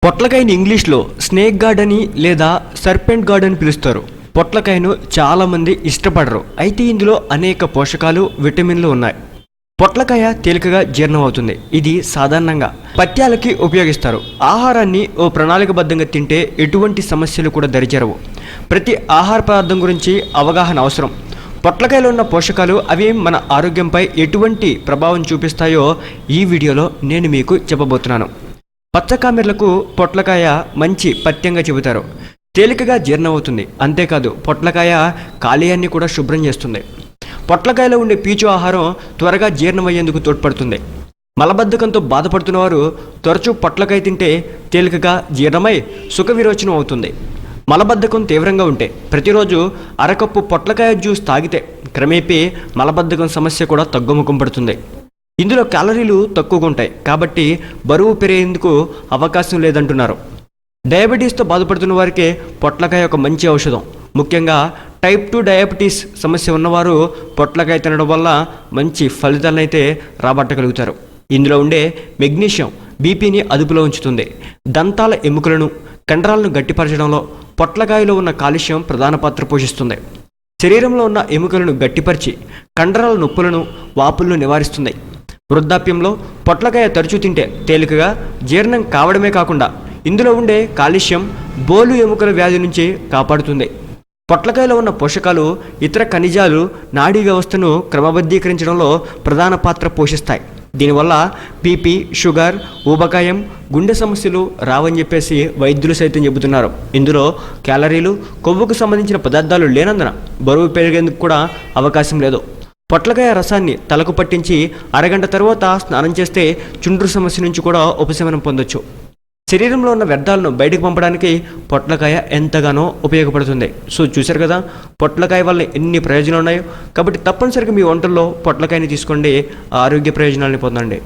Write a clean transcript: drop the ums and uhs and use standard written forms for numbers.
పొట్లకాయని ఇంగ్లీష్లో snake gourd అని లేదా సర్పెంట్ గార్డ్ అని పిలుస్తారు. పొట్లకాయను చాలామంది ఇష్టపడరు. అయితే ఇందులో అనేక పోషకాలు, విటమిన్లు ఉన్నాయి. పొట్లకాయ తేలికగా జీర్ణం అవుతుంది. ఇది సాధారణంగా పథ్యాలకి ఉపయోగిస్తారు. ఆహారాన్ని ఓ ప్రణాళికబద్ధంగా తింటే ఎటువంటి సమస్యలు కూడా దరిచేరవు. ప్రతి ఆహార పదార్థం గురించి అవగాహన అవసరం. పొట్లకాయలో ఉన్న పోషకాలు అవి మన ఆరోగ్యంపై ఎటువంటి ప్రభావం చూపిస్తాయో ఈ వీడియోలో నేను మీకు చెప్పబోతున్నాను. పచ్చకామెర్లకు పొట్లకాయ మంచి పథ్యంగా చెబుతారు. తేలికగా జీర్ణమవుతుంది. అంతేకాదు పొట్లకాయ కాలేయాన్ని కూడా శుభ్రం చేస్తుంది. పొట్లకాయలో ఉండే పీచు ఆహారం త్వరగా జీర్ణమయ్యేందుకు తోడ్పడుతుంది. మలబద్ధకంతో బాధపడుతున్న వారు తరచూ పొట్లకాయ తింటే తేలికగా జీర్ణమై సుఖ విరోచనం అవుతుంది. మలబద్ధకం తీవ్రంగా ఉంటే ప్రతిరోజు అరకప్పు పొట్లకాయ జ్యూస్ తాగితే క్రమేపీ మలబద్ధకం సమస్య కూడా తగ్గుముఖం పడుతుంది. ఇందులో క్యాలరీలు తక్కువగా ఉంటాయి కాబట్టి బరువు పెరిగేందుకు అవకాశం లేదంటున్నారు. డయాబెటీస్తో బాధపడుతున్న వారికి పొట్లకాయ ఒక మంచి ఔషధం. ముఖ్యంగా టైప్ 2 డయాబెటీస్ సమస్య ఉన్నవారు పొట్లకాయ తినడం వల్ల మంచి ఫలితాలను అయితే రాబట్టగలుగుతారు. ఇందులో ఉండే మెగ్నీషియం బీపీని అదుపులో ఉంచుతుంది. దంతాల ఎముకలను, కండరాలను గట్టిపరచడంలో పొట్లకాయలో ఉన్న కాల్షియం ప్రధాన పాత్ర పోషిస్తుంది. శరీరంలో ఉన్న ఎముకలను గట్టిపరిచి కండరాల నొప్పులను, వాపులను నివారిస్తుంది. వృద్ధాప్యంలో పొట్లకాయ తరచూ తింటే తేలికగా జీర్ణం కావడమే కాకుండా ఇందులో ఉండే కాల్షియం బోలు ఎముకల వ్యాధి నుంచి కాపాడుతుంది. పొట్లకాయలో ఉన్న పోషకాలు ఇతర ఖనిజాలు నాడీ వ్యవస్థను క్రమబద్ధీకరించడంలో ప్రధాన పాత్ర పోషిస్తాయి. దీనివల్ల బీపీ, షుగర్, ఊబకాయం, గుండె సమస్యలు రావని చెప్పేసి వైద్యులు సైతం చెబుతున్నారు. ఇందులో క్యాలరీలు, కొవ్వుకు సంబంధించిన పదార్థాలు లేనందున బరువు పెరిగేందుకు కూడా అవకాశం లేదు. పొట్లకాయ రసాన్ని తలకు పట్టించి అరగంట తర్వాత స్నానం చేస్తే చుండ్రు సమస్య నుంచి కూడా ఉపశమనం పొందొచ్చు. శరీరంలో ఉన్న వ్యర్థాలను బయటకు పంపడానికి పొట్లకాయ ఎంతగానో ఉపయోగపడుతుంది. సో చూశారు కదా పొట్లకాయ వల్ల ఎన్ని ప్రయోజనాలు ఉన్నాయో. కాబట్టి తప్పనిసరిగా మీ వంటల్లో పొట్లకాయని తీసుకోండి, ఆరోగ్య ప్రయోజనాలని పొందండి.